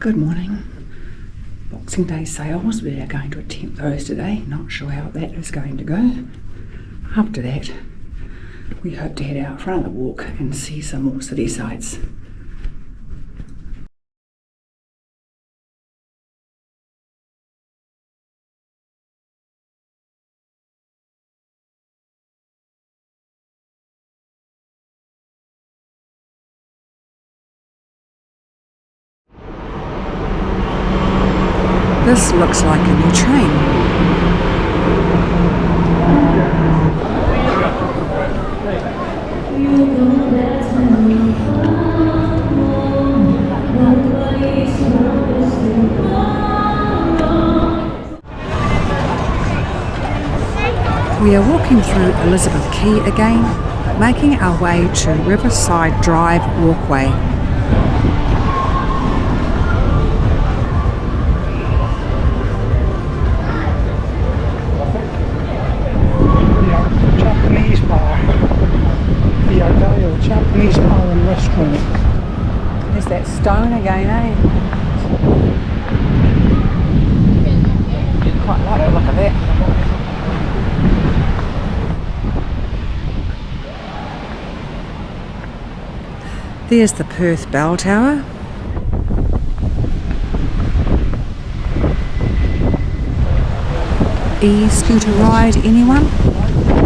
Good morning. Boxing Day sales, we are going to attempt those today. Not sure how that is going to go. After that, we hope to head out front of the walk and see some more city sights. This looks like a new train. We are walking through Elizabeth Quay again, making our way to Riverside Drive walkway. Japanese bar and restaurant. There's that stone again, eh? Quite like the look of that. There's the Perth bell tower. E-scooter ride, anyone?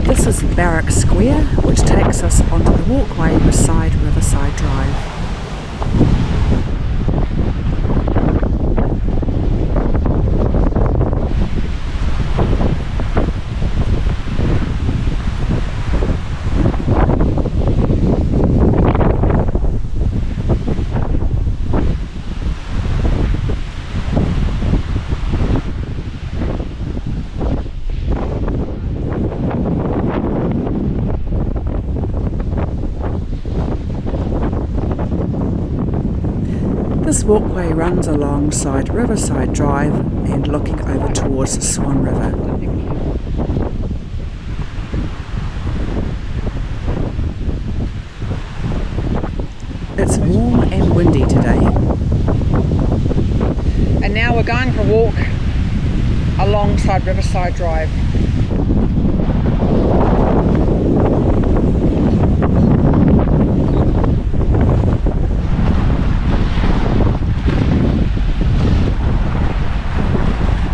This is Barrack Square, which takes us onto the walkway beside Riverside Drive. This walkway runs alongside Riverside Drive and looking over towards the Swan River. It's warm and windy today. And now we're going for a walk alongside Riverside Drive.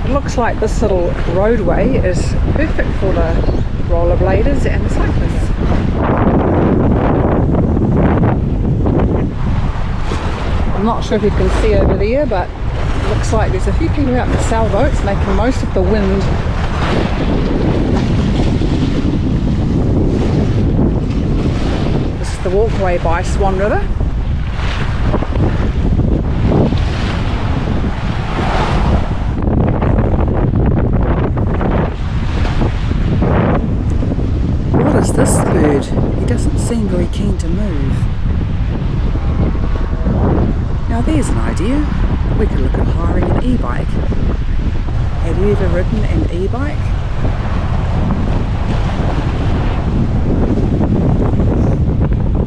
Looks like this little roadway is perfect for the rollerbladers and the cyclists. I'm not sure if you can see over there, but it looks like there's a few people out in the sailboats making most of the wind. This is the walkway by Swan River. This bird, he doesn't seem very keen to move. Now there's an idea. We could look at hiring an e-bike. Have you ever ridden an e-bike?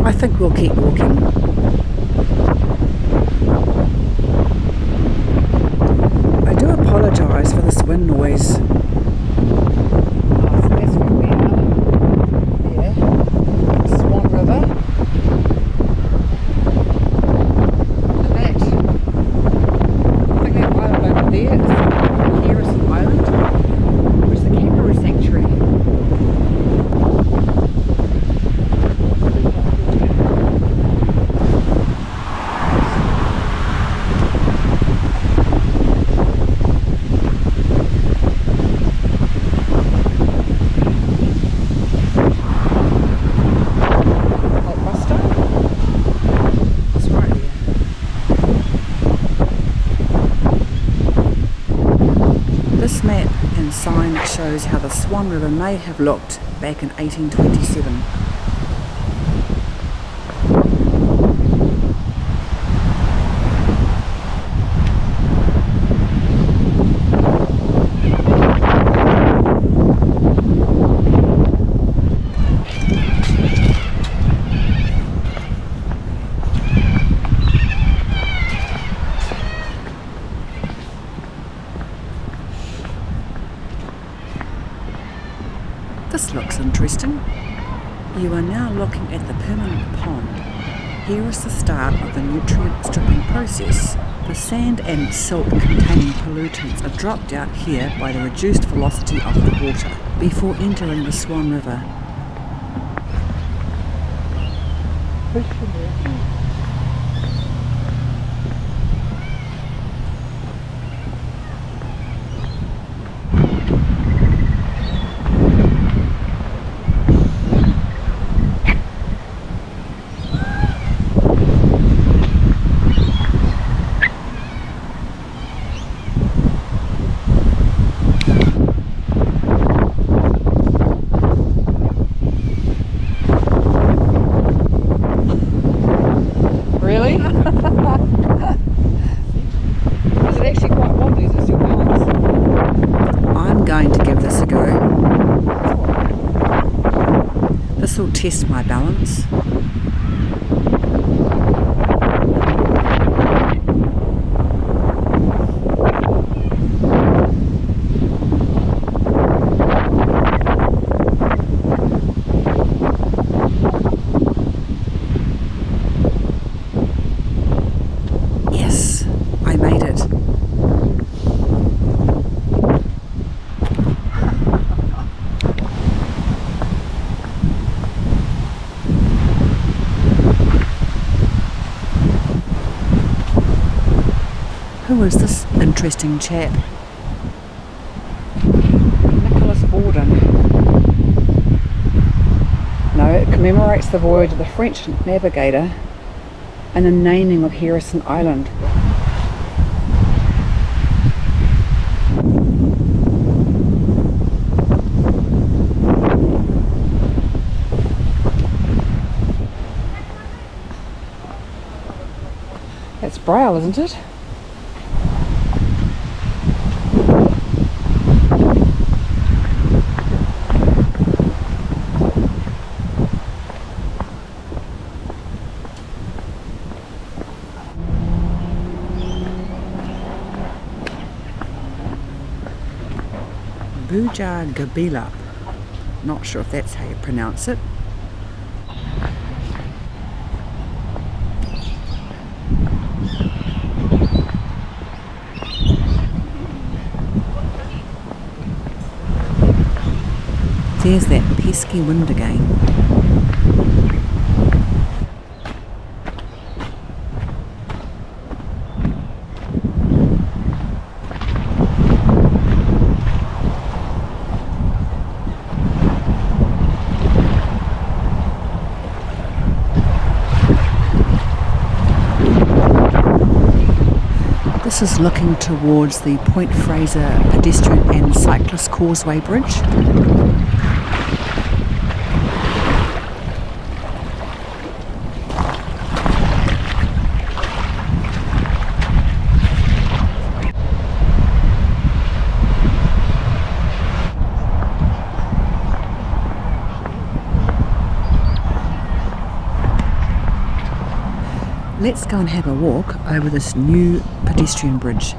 I think we'll keep walking. I do apologise for this wind noise. Heirrison Island, which is a kangaroo sanctuary. This map and sign shows how the Swan River may have looked back in 1827. This looks interesting. You are now looking at the permanent pond. Here is the start of the nutrient stripping process. The sand and silt containing pollutants are dropped out here by the reduced velocity of the water before entering the Swan River. Really? Is it actually quite wobbly? Is it still balance? I'm going to give this a go. This will test my balance. Who is this interesting chap? Nicholas Borden. No, it commemorates the voyage of the French navigator and the naming of Heirrison Island. That's Braille, isn't it? Buja Gabila. Not sure if that's how you pronounce it. There's that pesky wind again. This is looking towards the Point Fraser Pedestrian and Cyclist Causeway Bridge. Let's go and have a walk over this new pedestrian bridge.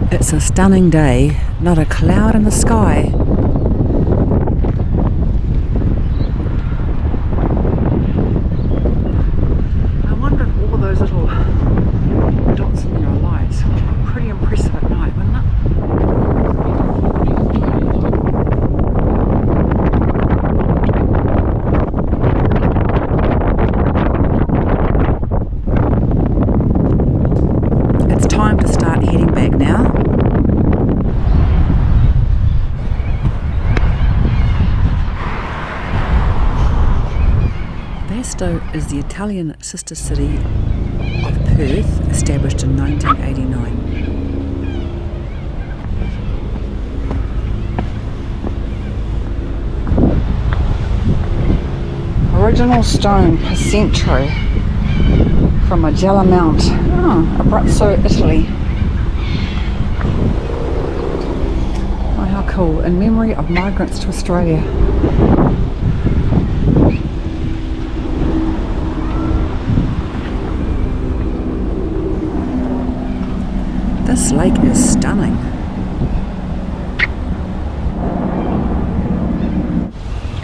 It's a stunning day, not a cloud in the sky. I wonder if all those little dots in your lights would be pretty impressive at night, wouldn't it? It's time to start heading back now. Vasto is the Italian sister city of Perth, established in 1989. Original stone, Percentro. from Magella Mount. Oh, Abruzzo, Italy. Oh, how cool. In memory of migrants to Australia. This lake is stunning.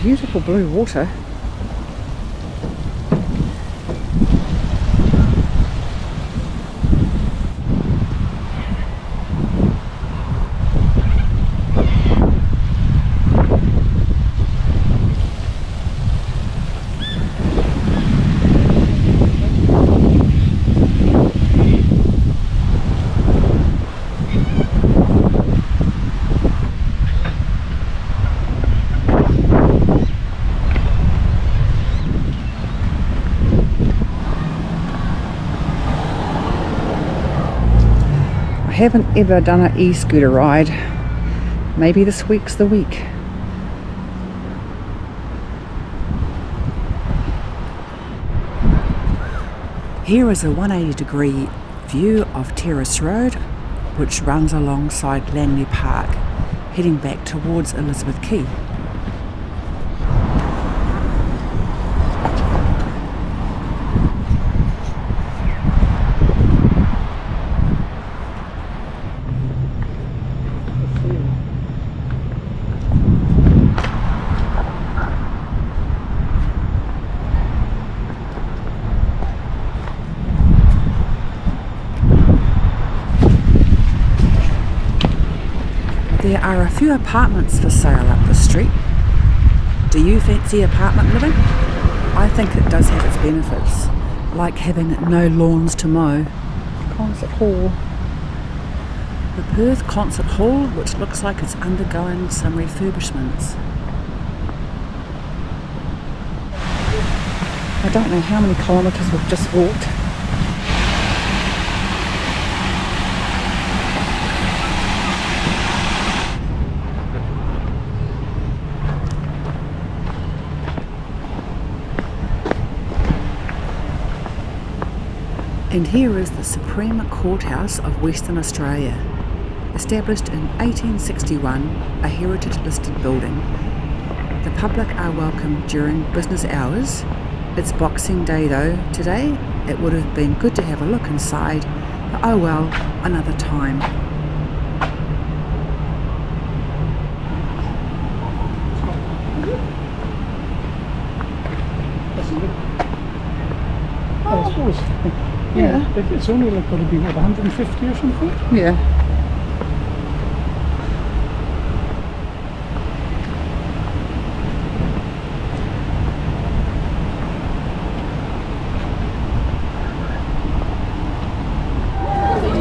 Beautiful blue water. I haven't ever done an e-scooter ride. Maybe this week's the week. Here is a 180-degree view of Terrace Road, which runs alongside Langley Park, heading back towards Elizabeth Quay. There are a few apartments for sale up the street. Do you fancy apartment living? I think it does have its benefits, like having no lawns to mow. Concert Hall. The Perth Concert Hall, which looks like it's undergoing some refurbishments. I don't know how many kilometres we've just walked. And here is the Supreme Courthouse of Western Australia. Established in 1861, a heritage listed building. The public are welcome during business hours. It's Boxing Day though today. It would have been good to have a look inside, but oh well, another time. Yeah, it's only like going to be what, 150 or something? Yeah.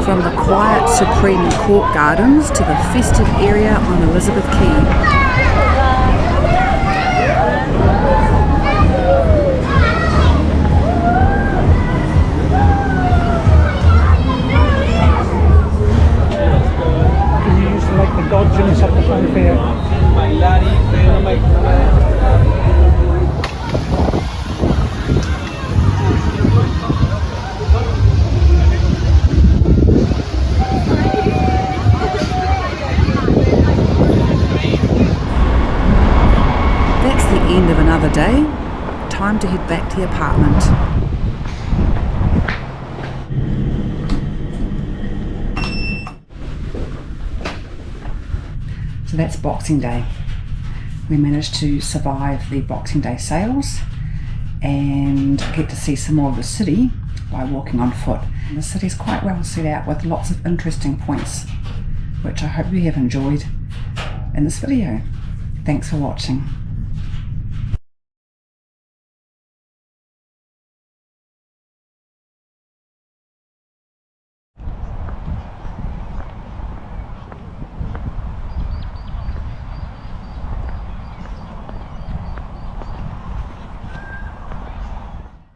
From the quiet Supreme Court Gardens to the festive area on Elizabeth Quay. Dodging up the front there. That's the end of another day. Time to head back to the apartment. So that's Boxing Day. We managed to survive the Boxing Day sales and get to see some more of the city by walking on foot. And the city is quite well set out with lots of interesting points, which I hope you have enjoyed in this video. Thanks for watching.